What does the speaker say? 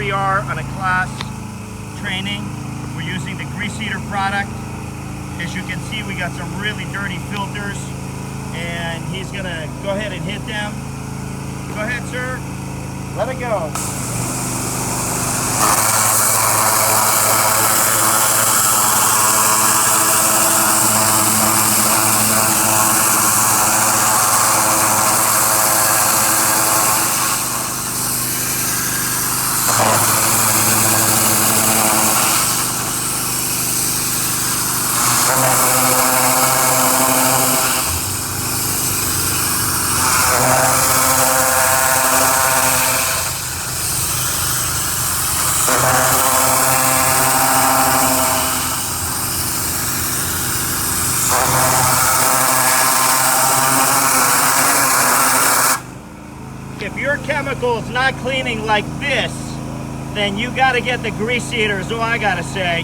we are on a class training. We're using the Grease Eater product. As you can see, we got some really dirty filters, and he's gonna go ahead and hit them. Go ahead, sir. Let it go. If your chemical is not cleaning like this, then you got to get the Grease Eater, is all I got to say.